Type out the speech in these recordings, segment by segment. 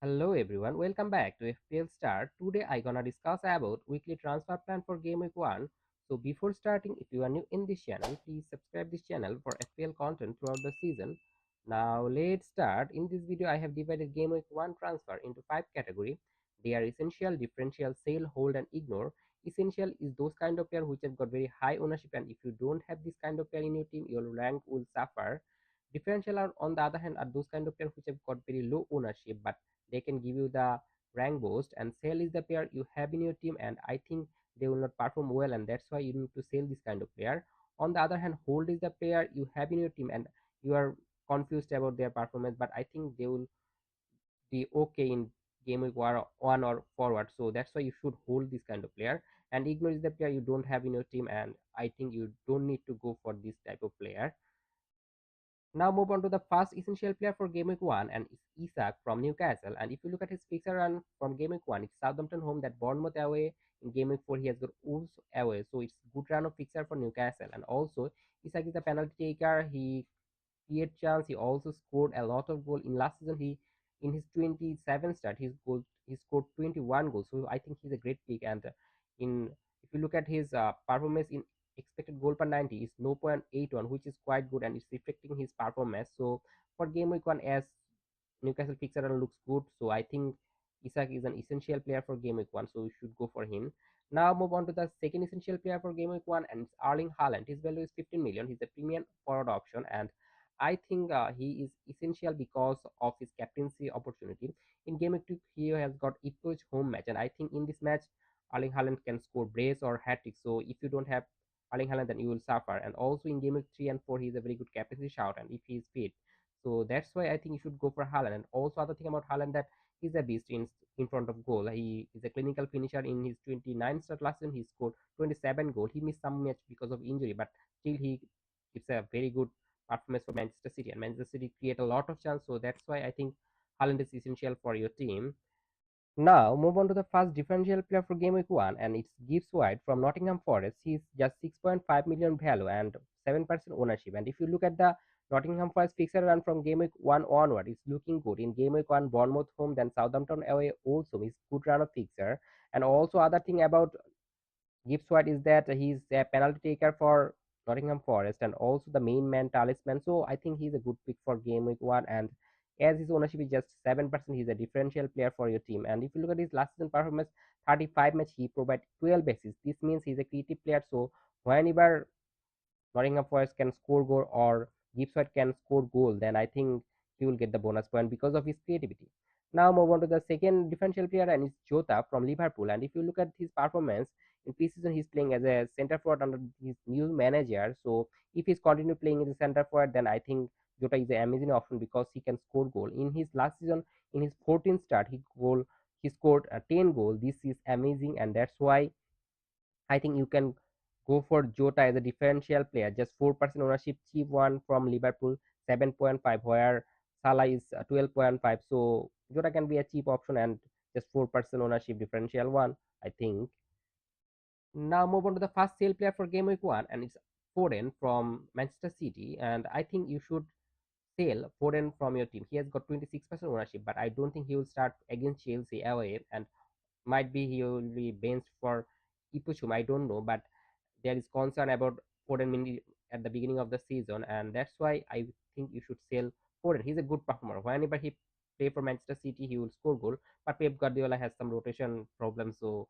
Hello everyone, welcome back to FPL Star. Today I gonna discuss about weekly transfer plan for Game Week 1. So before starting, if you are new in this channel, please subscribe this channel for FPL content throughout the season. Now let's start. In this video I have divided Game Week 1 transfer into 5 categories. They are essential, differential, sell, hold and ignore. Essential is those kind of player which have got very high ownership, and if you don't have this kind of player in your team, your rank will suffer. Differential are on the other hand are those kind of players which have got very low ownership, but they can give you the rank boost. And sell is the player you have in your team, and I think they will not perform well, and that's why you need to sell this kind of player. On the other hand, hold is the player you have in your team and you are confused about their performance, but I think they will be okay in game week 1 or forward, so that's why you should hold this kind of player. And ignore is the player you don't have in your team, and I think you don't need to go for this type of player. Now move on to the first essential player for Game Week 1, and it's Isak from Newcastle. And if you look at his fixture run from Game Week 1, it's Southampton home, that Bournemouth away. In Game Week 4, he has got Wolves away. So it's good run of fixture for Newcastle. And also, Isak is a penalty taker. He create chance. He also scored a lot of goal in last season. He in his 27 start, he scored 21 goals. So I think he's a great pick. And in if you look at his performance in expected goal per 90 is 0.81, which is quite good and it's reflecting his performance. So for game week 1, as Newcastle fixture looks good, so I think Isak is an essential player for game week 1, so we should go for him. Now move on to the second essential player for game week 1, and it's Erling Haaland. His value is 15 million. He's a premium forward option, and I think he is essential because of his captaincy opportunity. In game week 2, he has got Ipswich home match, and I think in this match Erling Haaland can score brace or hat trick. So if you don't have Erling Haaland, then you will suffer. And also in game week 3 and 4, he's a very good capacity shout, and if he's fit, so that's why I think you should go for Haaland. And also other thing about Haaland, that he's a beast in front of goal. He is a clinical finisher. In his 29 start last season, he scored 27 goal. He missed some match because of injury, but still he it's a very good performance for Manchester City. And Manchester City create a lot of chance, so that's why I think Haaland is essential for your team. Now, move on to the first differential player for Game Week 1, and it's Gibbs White from Nottingham Forest. He's just 6.5 million value and 7% ownership. And if you look at the Nottingham Forest fixture run from Game Week 1 onward, it's looking good. In Game Week 1, Bournemouth home, then Southampton away also is good run of fixture. And also other thing about Gibbs White is that he's a penalty taker for Nottingham Forest and also the main man talisman. So I think he's a good pick for game week 1. And as his ownership is just 7%, he's a differential player for your team. And if you look at his last season performance, 35 match, he provided 12 assists. This means he's a creative player. So whenever Nottingham Forest can score goal or Gibbs White can score goal, then I think he will get the bonus point because of his creativity. Now move on to the second differential player, and it's Jota from Liverpool. And if you look at his performance in preseason, he's playing as a center forward under his new manager. So if he's continue playing in the center forward, then I think Jota is an amazing option because he can score goal. In his last season, in his 14th start, he scored a 10 goal. This is amazing, and that's why I think you can go for Jota as a differential player. Just 4% ownership, cheap one from Liverpool, 7.5, where Salah is 12.5. So Jota can be a cheap option and just 4% ownership differential one, I think. Now move on to the first sale player for game week 1, and it's Foden from Manchester City. And I think you should sell Foden from your team. He has got 26% ownership, but I don't think he will start against Chelsea away, and might be he will be benched for Ipuchum. I don't know, but there is concern about Foden at the beginning of the season, and that's why I think you should sell Foden. He's a good performer. Whenever he play for Manchester City, he will score goal. But Pep Guardiola has some rotation problems, so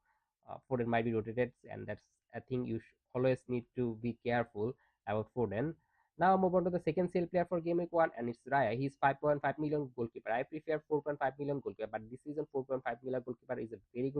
Foden might be rotated, and that's a thing you always need to be careful about Foden. Now move on to the second sale player for game week 1, and it's Raya. He's 5.5 million goalkeeper. I prefer 4.5 million goalkeeper, but this season 4.5 million goalkeeper is a very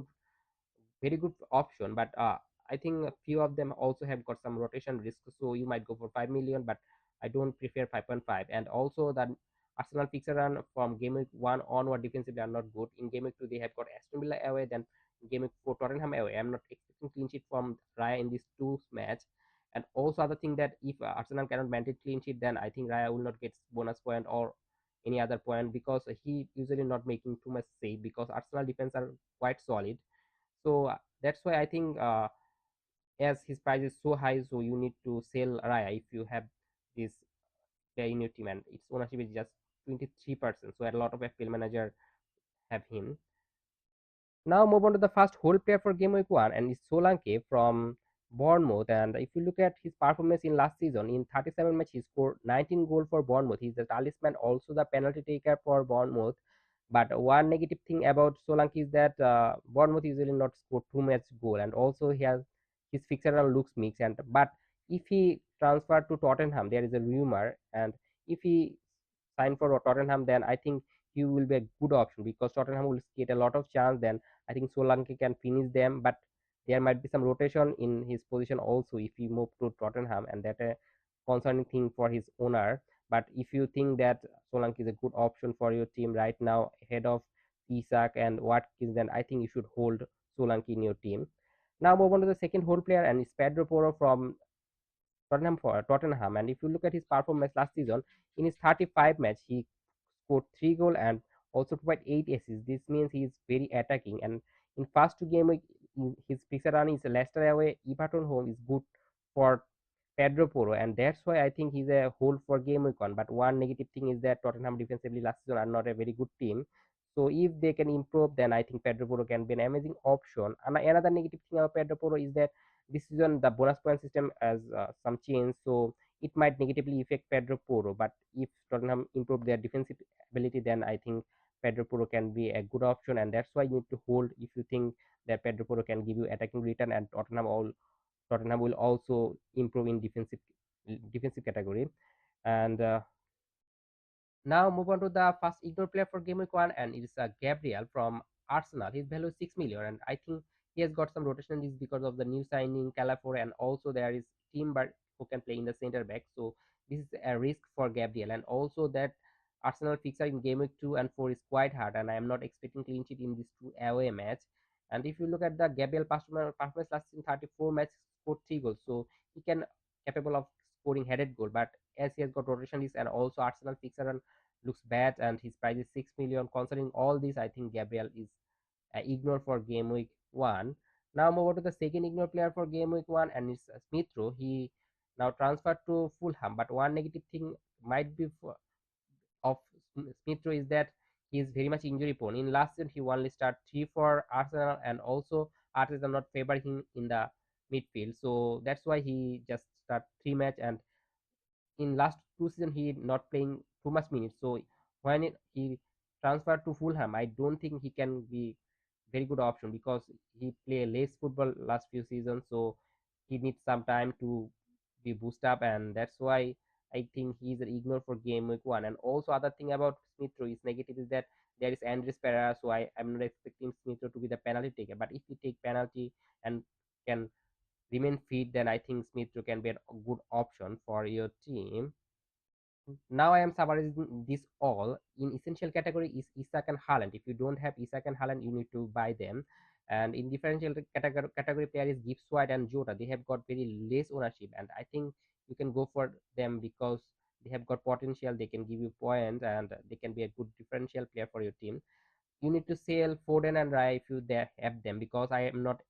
good option. But I think a few of them also have got some rotation risk, so you might go for 5 million, but I don't prefer 5.5. And also the Arsenal fixture run from game week 1 onward defensively are not good. In game week 2, they have got Aston Villa away, then game week 4 Tottenham away. I'm not expecting clean sheet from Raya in these two match. And also other thing that if Arsenal cannot maintain clean sheet, then I think Raya will not get bonus point or any other point, because he usually not making too much save, because Arsenal defense are quite solid. So that's why I think as his price is so high, so you need to sell Raya if you have this player in your team, and its ownership is just 23%. So a lot of FPL manager have him. Now move on to the first whole player for game week one, and it's Solanke from Bournemouth. And if you look at his performance in last season, in 37 matches, he scored 19 goals for Bournemouth. He's the talisman, also the penalty taker for Bournemouth. But one negative thing about Solanke is that Bournemouth usually not score too much goal, and also he has his fixture looks mixed. And but if he transferred to Tottenham, there is a rumor, and if he signed for Tottenham, then I think he will be a good option because Tottenham will get a lot of chance. Then I think Solanke can finish them, but there might be some rotation in his position also if he move to Tottenham, and that a concerning thing for his owner. But if you think that Solanke is a good option for your team right now ahead of Isak and Watkins, then I think you should hold Solanke in your team. Now move on to the second whole player, and it's Pedro Porro from Tottenham. And if you look at his performance last season, in his 35 match, he scored 3 goals and also provide 8 assists. This means he is very attacking. And in first two game week, his fixture run is Leicester away, Everton home is good for Pedro Porro, and that's why I think he's a hold for game week one. But one negative thing is that Tottenham defensively last season are not a very good team. So if they can improve, then I think Pedro Porro can be an amazing option. And another negative thing about Pedro Porro is that this season the bonus point system has some change, so it might negatively affect Pedro Porro. But if Tottenham improve their defensive ability, then I think Pedro Porro can be a good option, and that's why you need to hold if you think that Pedro Porro can give you attacking return, and Tottenham will also improve in defensive category. And now move on to the first ignore player for game week one, and it is Gabriel from Arsenal. His value is 6 million, and I think he has got some rotation risk because of the new signing Calafor, and also there is Timber who can play in the center back. So this is a risk for Gabriel, and also that Arsenal fixture in game week 2 and 4 is quite hard, and I am not expecting clean sheet in this two away match. And if you look at the Gabriel performance last in 34 matches, scored 3 goals, so he can capable of scoring headed goal. But as he has got rotation risk and also Arsenal fixture looks bad and his price is 6 million. Considering all this, I think Gabriel is ignore for game week one. Now move on to the second ignore player for game week one, and it's Smith Rowe. He now transferred to Fulham, but one negative thing might be of Smith Rowe is that he is very much injury prone. In last season, he only started three for Arsenal, and also Arsenal not favoring him in the midfield, so that's why he just start 3 match. And in last 2 seasons he not playing too much minutes. So when he transferred to Fulham, I don't think he can be very good option because he play less football last few seasons. So he needs some time to be boost up, and that's why I think he's an ignore for game week one. And also other thing about Smith Rowe is negative is that there is Andres Pereira, so I'm not expecting Smith Rowe to be the penalty taker. But if he take penalty and can remain fit, then I think Smith Rowe can be a good option for your team. Now I am summarizing this all. In essential category is Isak and Haaland. If you don't have Isak and Haaland, you need to buy them. And in differential category player is Gibbs White and Jota. They have got very less ownership, and I think you can go for them because they have got potential. They can give you points, and they can be a good differential player for your team. You need to sell Foden and Raya if you have them, because I am not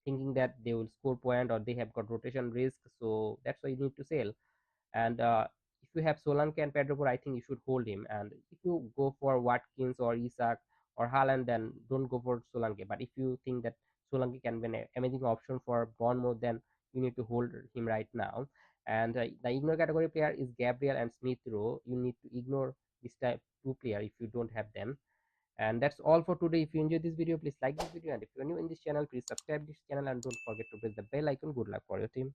thinking that they will score point or they have got rotation risk. So that's why you need to sell. And if you have Solanke and Pedro, I think you should hold him. And if you go for Watkins or Isak or Haaland, then don't go for Solanke. But if you think that Solanke can be an amazing option for Bournemouth, then you need to hold him right now. And the ignore category player is Gabriel and Smith Rowe. You need to ignore this type two player if you don't have them. And that's all for today. If you enjoyed this video, please like this video, and if you're new in this channel, please subscribe this channel and don't forget to press the bell icon. Good luck for your team.